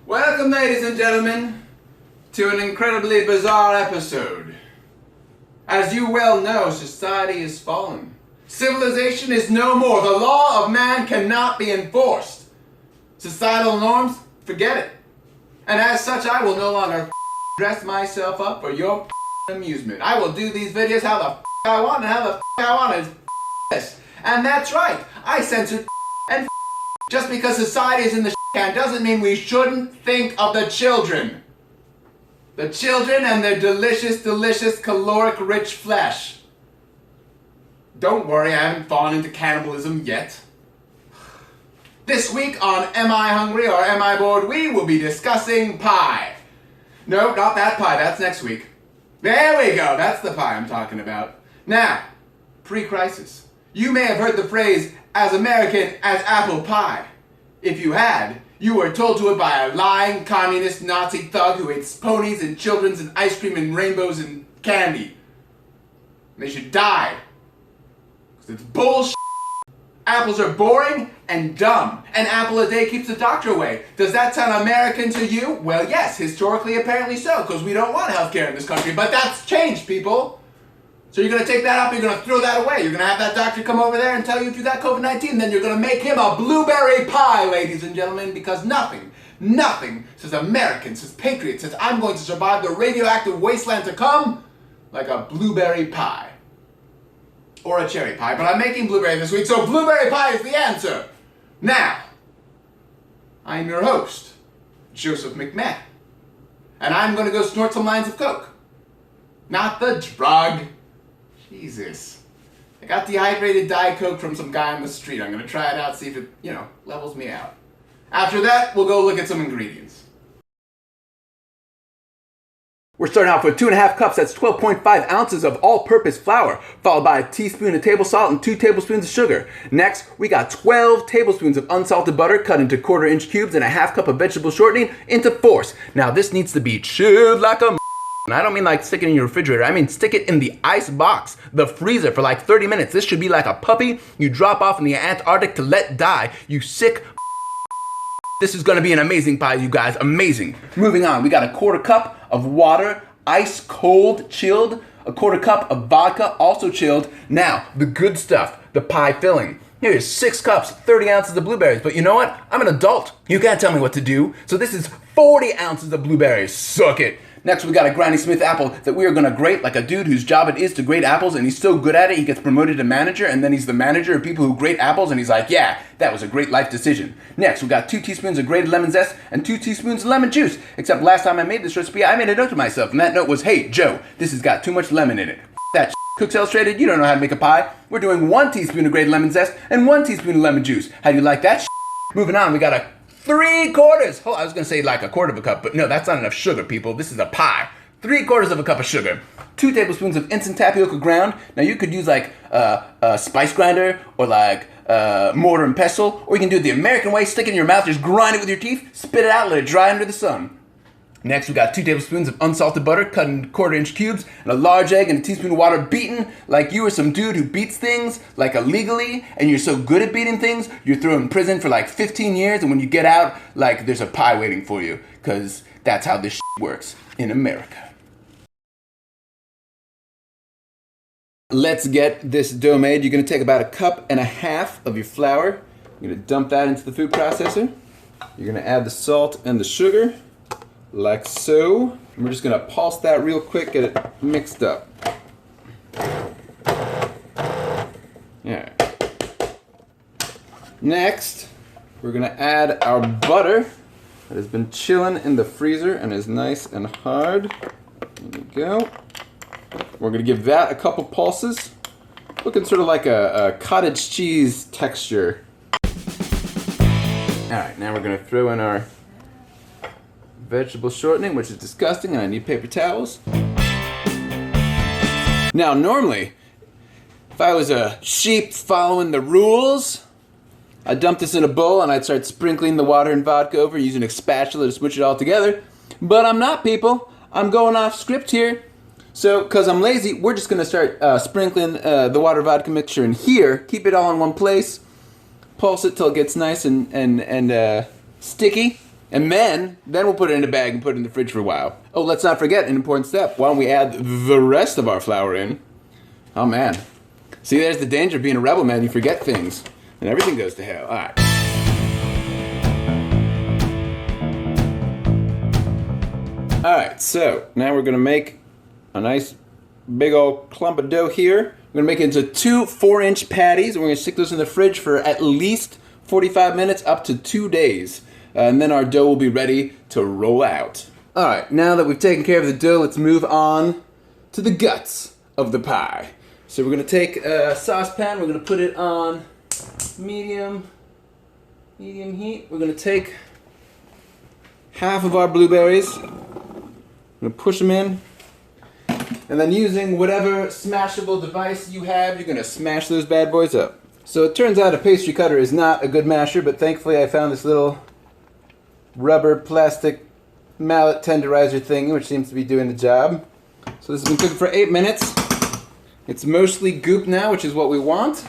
Welcome, ladies and gentlemen, to an incredibly bizarre episode. As you well know, society is fallen. Civilization is no more. The law of man cannot be enforced. Societal norms, forget it. And as such, I will no longer dress myself up for your amusement. I will do these videos how the I want and how the I want is this. And that's right, I censored and just because society is in the can doesn't mean we shouldn't think of the children. The children and their delicious, delicious, caloric-rich flesh. Don't worry, I haven't fallen into cannibalism yet. This week on Am I Hungry or Am I Bored, we will be discussing pie. No, not that pie, that's next week. There we go, that's the pie I'm talking about. Now, pre-crisis, you may have heard the phrase, as American as apple pie. If you had, you were told to it by a lying communist Nazi thug who hates ponies and children's and ice cream and rainbows and candy. And they should die. Because it's bullshit. Apples are boring and dumb. An apple a day keeps the doctor away. Does that sound American to you? Well, yes, historically apparently so, because we don't want healthcare in this country. But that's changed, people. So you're going to take that up, you're going to throw that away. You're going to have that doctor come over there and tell you if you got COVID-19, then you're going to make him a blueberry pie, ladies and gentlemen, because nothing says American, says patriot, says I'm going to survive the radioactive wasteland to come like a blueberry pie. Or a cherry pie, but I'm making blueberry this week, so blueberry pie is the answer. Now, I'm your host, Joseph McMahon, and I'm going to go snort some lines of coke. Not the drug. Jesus. I got dehydrated Diet Coke from some guy on the street. I'm going to try it out, see if it, levels me out. After that, we'll go look at some ingredients. We're starting off with 2.5 cups, that's 12.5 ounces of all-purpose flour, followed by a teaspoon of table salt and 2 tablespoons of sugar. Next, we got 12 tablespoons of unsalted butter cut into 1/4-inch cubes and a 1/2 cup of vegetable shortening into fours. Now, this needs to be chilled like a and I don't mean like stick it in your refrigerator, I mean stick it in the ice box, the freezer for like 30 minutes. This should be like a puppy you drop off in the Antarctic to let die, you sick. This is gonna be an amazing pie, you guys, amazing. Moving on, we got a 1/4 cup of water, ice cold, chilled, a 1/4 cup of vodka, also chilled. Now, the good stuff, the pie filling. Here's 6 cups, 30 ounces of blueberries, but you know what? I'm an adult. You can't tell me what to do. So this is 40 ounces of blueberries, suck it. Next, we got a Granny Smith apple that we are gonna grate like a dude whose job it is to grate apples, and he's so good at it, he gets promoted to manager, and then he's the manager of people who grate apples, and he's like, yeah, that was a great life decision. Next, we got 2 teaspoons of grated lemon zest and 2 teaspoons of lemon juice. Except last time I made this recipe, I made a note to myself, and that note was, hey, Joe, this has got too much lemon in it. That Cooks Illustrated, you don't know how to make a pie. We're doing 1 teaspoon of grated lemon zest and 1 teaspoon of lemon juice. How do you like that? Moving on, we got a 3/4. Oh, I was gonna say like a 1/4 of a cup, but no, that's not enough sugar, people. This is a pie. 3/4 of a cup of sugar, 2 tablespoons of instant tapioca ground. Now you could use like a spice grinder or like mortar and pestle, or you can do it the American way, stick it in your mouth, just grind it with your teeth, spit it out, let it dry under the sun. Next, we got 2 tablespoons of unsalted butter cut in 1/4-inch cubes, and a large egg and a teaspoon of water beaten like you were some dude who beats things like illegally, and you're so good at beating things, you're thrown in prison for like 15 years, and when you get out, like there's a pie waiting for you, because that's how this works in America. Let's get this dough made. You're going to take about 1.5 cups of your flour. You're going to dump that into the food processor. You're going to add the salt and the sugar, like so. And we're just going to pulse that real quick, get it mixed up. Alright. Next, we're going to add our butter that has been chilling in the freezer and is nice and hard. There we go. We're going to give that a couple pulses. Looking sort of like a cottage cheese texture. Alright, now we're going to throw in our vegetable shortening, which is disgusting, and I need paper towels. Now, normally, if I was a sheep following the rules, I'd dump this in a bowl and I'd start sprinkling the water and vodka over using a spatula to smoosh it all together. But I'm not, people. I'm going off script here. So, because I'm lazy, we're just going to start sprinkling the water vodka mixture in here. Keep it all in one place. Pulse it till it gets nice and sticky. And then we'll put it in a bag and put it in the fridge for a while. Oh, let's not forget an important step. Why don't we add the rest of our flour in? Oh man. See, there's the danger of being a rebel, man. You forget things and everything goes to hell. All right. All right, so now we're gonna make a nice big old clump of dough here. We're gonna make it into 2 4-inch patties, and we're gonna stick those in the fridge for at least 45 minutes, up to 2 days. And then our dough will be ready to roll out. All right, now that we've taken care of the dough, let's move on to the guts of the pie. So we're gonna take a saucepan, we're gonna put it on medium heat. We're gonna take half of our blueberries, I'm gonna push them in, and then using whatever smashable device you have, you're gonna smash those bad boys up. So it turns out a pastry cutter is not a good masher, but thankfully I found this little rubber plastic mallet tenderizer thing, which seems to be doing the job. So this has been cooking for 8 minutes. It's mostly goop now, which is what we want.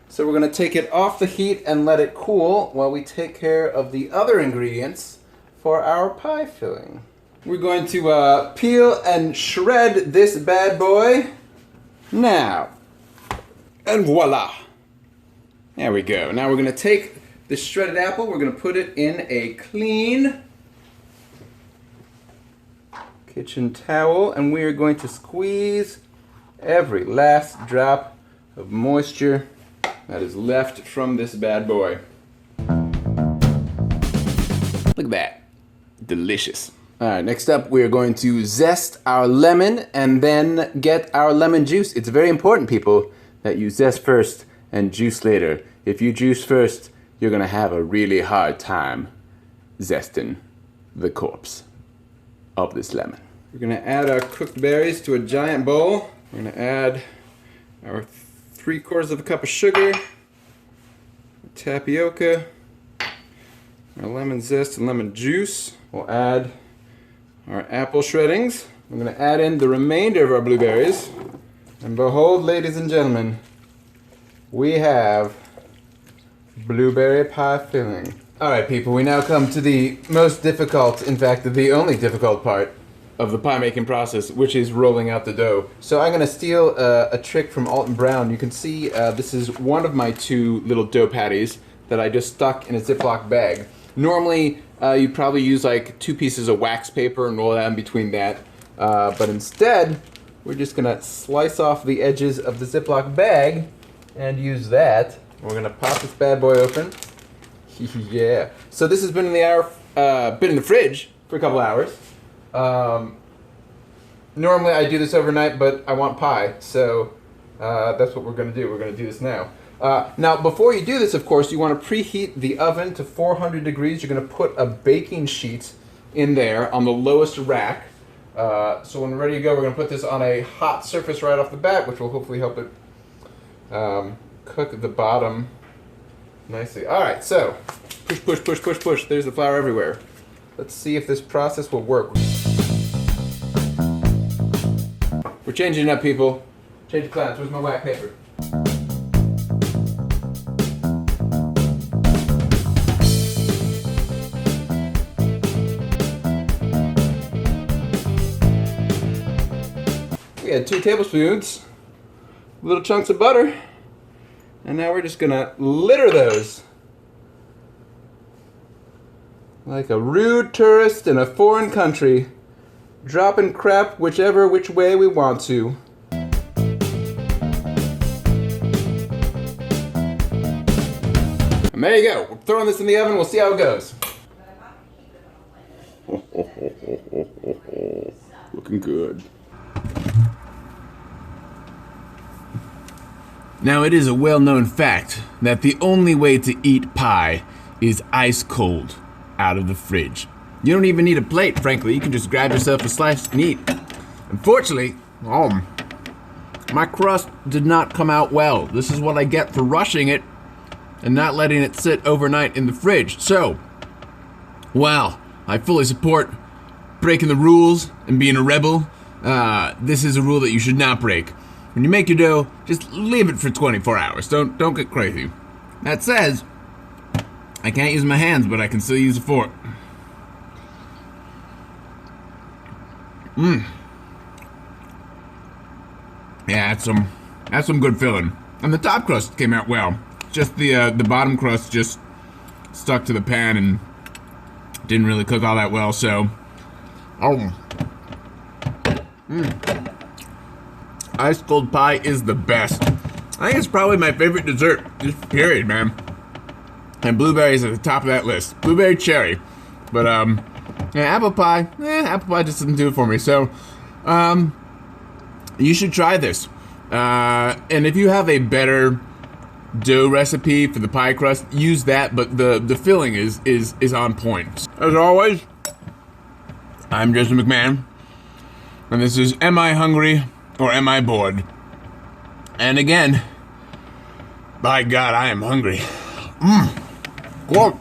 So we're gonna take it off the heat and let it cool while we take care of the other ingredients for our pie filling. We're going to peel and shred this bad boy now. And voila. There we go. Now we're going to take the shredded apple, we're going to put it in a clean kitchen towel, and we are going to squeeze every last drop of moisture that is left from this bad boy. Look at that. Delicious. Alright, next up we are going to zest our lemon and then get our lemon juice. It's very important, people, that you zest first and juice later. If you juice first, you're going to have a really hard time zesting the corpse of this lemon. We're going to add our cooked berries to a giant bowl. We're going to add our 3/4 cup of sugar, tapioca, our lemon zest and lemon juice. We'll add our apple shreddings. I'm going to add in the remainder of our blueberries. And behold, ladies and gentlemen, we have blueberry pie filling. Alright people, we now come to the most difficult, in fact the only difficult part of the pie making process, which is rolling out the dough. So I'm going to steal a trick from Alton Brown. You can see this is one of my 2 little dough patties that I just stuck in a Ziploc bag. Normally, you'd probably use like 2 pieces of wax paper and roll that in between that. But instead, we're just gonna slice off the edges of the Ziploc bag and use that. We're gonna pop this bad boy open. Yeah. So this has been in the fridge for a couple hours. Normally I do this overnight, but I want pie, so that's what we're gonna do. We're gonna do this now. Now, before you do this, of course, you want to preheat the oven to 400 degrees. You're going to put a baking sheet in there on the lowest rack. So when we're ready to go, we're going to put this on a hot surface right off the bat, which will hopefully help it cook the bottom nicely. All right, so push, push, push, push, push. There's the flour everywhere. Let's see if this process will work. We're changing it up, people. Change the clouds. Where's my wax paper? We had 2 tablespoons, little chunks of butter, and now we're just gonna litter those like a rude tourist in a foreign country, dropping crap which way we want to. And there you go. We're throwing this in the oven. We'll see how it goes. Looking good. Now, it is a well-known fact that the only way to eat pie is ice cold out of the fridge. You don't even need a plate, frankly. You can just grab yourself a slice and eat. Unfortunately, my crust did not come out well. This is what I get for rushing it and not letting it sit overnight in the fridge. So, while I fully support breaking the rules and being a rebel, this is a rule that you should not break. When you make your dough, just leave it for 24 hours. Don't get crazy. That says, I can't use my hands, but I can still use a fork. Yeah, that's some good filling. And the top crust came out well. Just the bottom crust just stuck to the pan and didn't really cook all that well, so. Ice cold pie is the best. I think it's probably my favorite dessert, just period, man. And blueberries at the top of that list. Blueberry cherry. But, yeah, apple pie just doesn't do it for me. So, you should try this. And if you have a better dough recipe for the pie crust, use that, but the filling is on point. As always, I'm Jason McMahon, and this is Am I Hungry or Am I Bored? And again, by God, I am hungry. Quote.